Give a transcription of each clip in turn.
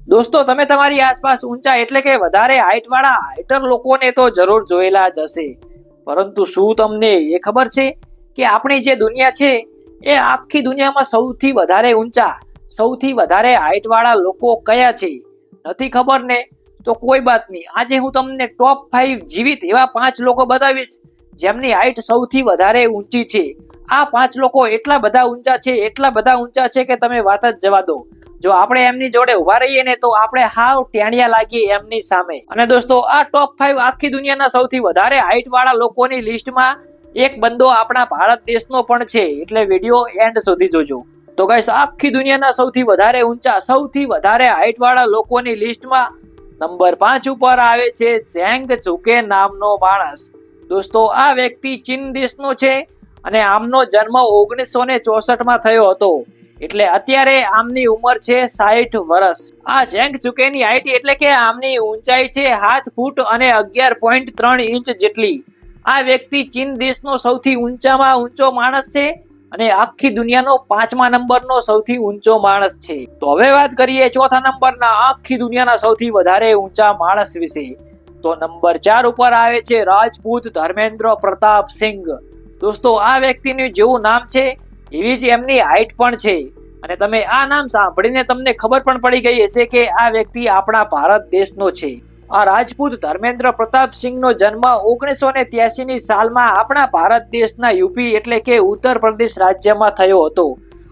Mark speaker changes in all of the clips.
Speaker 1: દોસ્તો, તમે તમારી આસપાસ ઊંચા એટલે કે વધારે હાઈટ વાળા હાઈટર લોકોને તો જરૂર જોયેલા જ હશે, પરંતુ શું તમને એ ખબર છે કે આપણી જે દુનિયા છે એ આખી દુનિયામાં સૌથી વધારે ઊંચા, સૌથી વધારે હાઈટ વાળા લોકો કયા છે? નથી ખબર ને? તો કોઈ વાત નહીં, આજે હું તમને ટોપ 5 જીવિત એવા 5 લોકો બતાવીશ જેમની હાઈટ સૌથી વધારે ઊંચી છે. આ 5 લોકો એટલા બધા ઊંચા છે, એટલા બધા ઊંચા છે કે તમે વાત જ જવા દો. જો આપણે એમની જોડે ઉભા રહીએ ને તો આપણે હાવ ટેણિયા લાગીએ એમની સામે. અને દોસ્તો, આ ટોપ 5 આખી દુનિયાના સૌથી વધારે હાઈટ વાળા લોકોની લિસ્ટમાં એક બંદો આપણા ભારત દેશનો પણ છે, એટલે વિડીયો એન્ડ સુધી જોજો. તો ગાઈસ, આખી દુનિયાના સૌથી વધારે ઊંચા, સૌથી વધારે હાઈટ વાળા લોકોની લિસ્ટમાં નંબર 5 ઉપર આવે છે ઝેંગ ઝુકે નામનો માણસ. દોસ્તો, આ વ્યક્તિ ચીન દેશનો છે અને આમનો જન્મ 1964માં થયો હતો, એટલે અત્યારે આમની ઉંમર છે 60 વર્ષ. આ ઝેંગ ઝુકેની હાઈટ એટલે કે આમની ઊંચાઈ છે 7 ફૂટ અને 11.3 ઇંચ જેટલી. આ વ્યક્તિ ચીન દેશનો સૌથી ઊંચામાં ઊંચો માણસ છે અને આખી દુનિયાનો 5મા નંબરનો સૌથી ઊંચો માણસ છે. તો હવે વાત કરીએ ચોથા નંબરના આખી દુનિયાના સૌથી વધારે ઊંચા માણસ વિશે. તો નંબર 4 ઉપર આવે છે રાજપૂત ધર્મેન્દ્ર પ્રતાપ સિંઘ. દોસ્તો, આ વ્યક્તિનું જેવું નામ છે એવી જ એમની હાઈટ પણ છે, અને તમે આ નામ સાંભળીને તમને ખબર પણ પડી ગઈ હશે કે આ વ્યક્તિ આપણા ભારત દેશનો છે. આ રાજપૂત ધર્મેન્દ્ર પ્રતાપ સિંઘનો જન્મ 1983ની સાલમાં આપણા ભારત દેશના યુપી એટલે કે ઉત્તર પ્રદેશ રાજ્યમાં થયો હતો,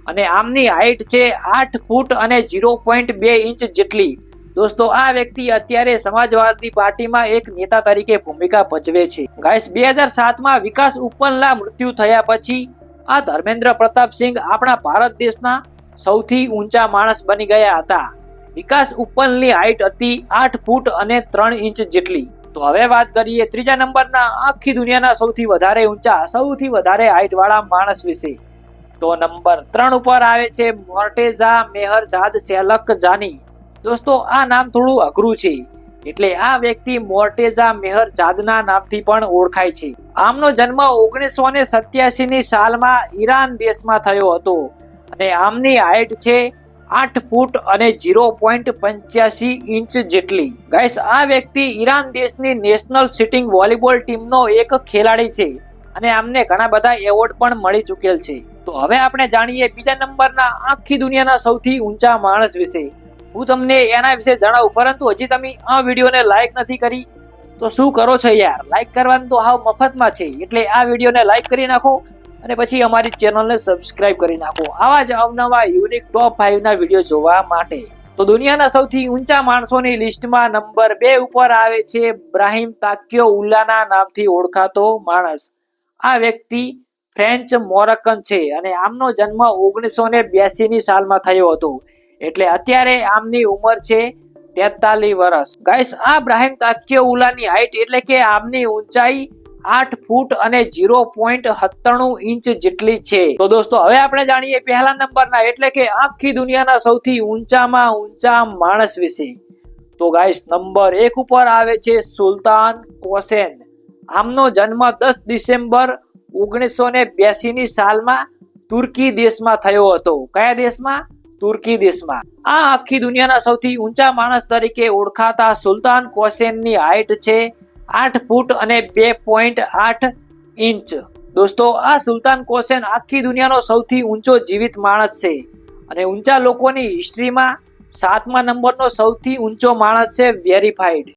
Speaker 1: અને આમની હાઈટ છે 8 ફૂટ અને 0.2 ઇંચ જેટલી. દોસ્તો, આ વ્યક્તિ અત્યારે સમાજવાદી પાર્ટીમાં એક નેતા તરીકે ભૂમિકા ભજવે છે. ગાઈસ, 2007માં વિકાસ ઉપ્પલના મૃત્યુ થયા પછી આ ધર્મેન્દ્ર પ્રતાપ સિંઘ આપણા ભારત દેશના સૌથી ઊંચા માણસ બની ગયા હતા. વિકાસ ઉપ્પલની હાઈટ હતી 8 ફૂટ અને 3 ઇંચ જેટલી. તો હવે વાત કરીએ ત્રીજા નંબરના આખી દુનિયાના સૌથી વધારે ઊંચા, સૌથી વધારે હાઈટ વાળા માણસ વિશે. તો નંબર 3 ઉપર આવે છે મોર્ટેઝા મેહરઝાદ સેલકજાની. દોસ્તો, આ નામ થોડું અઘરું છે, એટલે આ વ્યક્તિ મોર્ટેઝા મેહરઝાદના નામથી પણ ઓળખાય છે. આમનો જન્મ 1987ની સાલમાં ઈરાન દેશમાં થયો હતો, અને આમની હાઈટ છે 8 ફૂટ અને 0.85 ઇંચ જેટલી. ગાઈસ, આ વ્યક્તિ ઈરાન દેશની નેશનલ સિટિંગ વોલીબોલ ટીમનો એક ખેલાડી છે, અને આમને ઘણા બધા એવોર્ડ પણ મળી ચૂકેલ છે. તો હવે આપણે જાણીએ બીજા નંબરના આખી દુનિયાના સૌથી ઊંચા માણસ વિશે. હું તમને એના વિશે જણાવું, પરંતુ હજી તમે આ વિડીયોને લાઈક નથી કરી તો શું કરો છો યાર? લાઈક કરવાનું તો હાવ મફતમાં છે, એટલે આ વિડીયોને લાઈક કરી નાખો અને પછી અમારી ચેનલને સબસ્ક્રાઇબ કરી નાખો આવા જ અવનવા યુનિક ટોપ 5ના વિડીયો જોવા માટે. તો દુનિયાના સૌથી ઊંચા માણસોની લિસ્ટમાં નંબર 2 ઉપર આવે છે બ્રાહિમ તાક્યો ઉલ્લાના નામથી ઓળખાતો માણસ. આ વ્યક્તિ ફ્રેન્ચ મોરક્કન છે, અને આમનો જન્મ 1982ની સાલમાં થયો હતો, એટલે અત્યારે આમની ઉંમર છે 43 વર્ષ. ગાઈસ, આ બ્રાહિમ તાક્યો ઉલ્લાની હાઈટ એટલે કે આમની ઊંચાઈ 8 ફૂટ અને 0.97 ઇંચ જેટલી છે. તો દોસ્તો, હવે આપણે જાણીએ પહેલા નંબરના એટલે કે આખી દુનિયાના સૌથી ઊંચામાં ઊંચા માણસ વિશે. તો ગાઈસ, નંબર 1 ઉપર આવે છે સુલતાન કોસેન. આમનો જન્મ 10 ડિસેમ્બર 1982ની સાલમાં તુર્કી દેશમાં થયો હતો. કયા દેશમાં? તુર્કી દેશમાં. આ આખી દુનિયાના સૌથી ઊંચા માણસ તરીકે ઓળખાતા સુલતાન કોસેનની હાઈટ છે 8 ફૂટ અને 2.8 ઇંચ. દોસ્તો, આ સુલતાન કોસેન આખી દુનિયાનો સૌથી ઊંચો જીવિત માણસ છે, અને ઊંચા લોકોની હિસ્ટ્રીમાં 7મા નંબરનો સૌથી ઊંચો માણસ છે વેરીફાઈડ.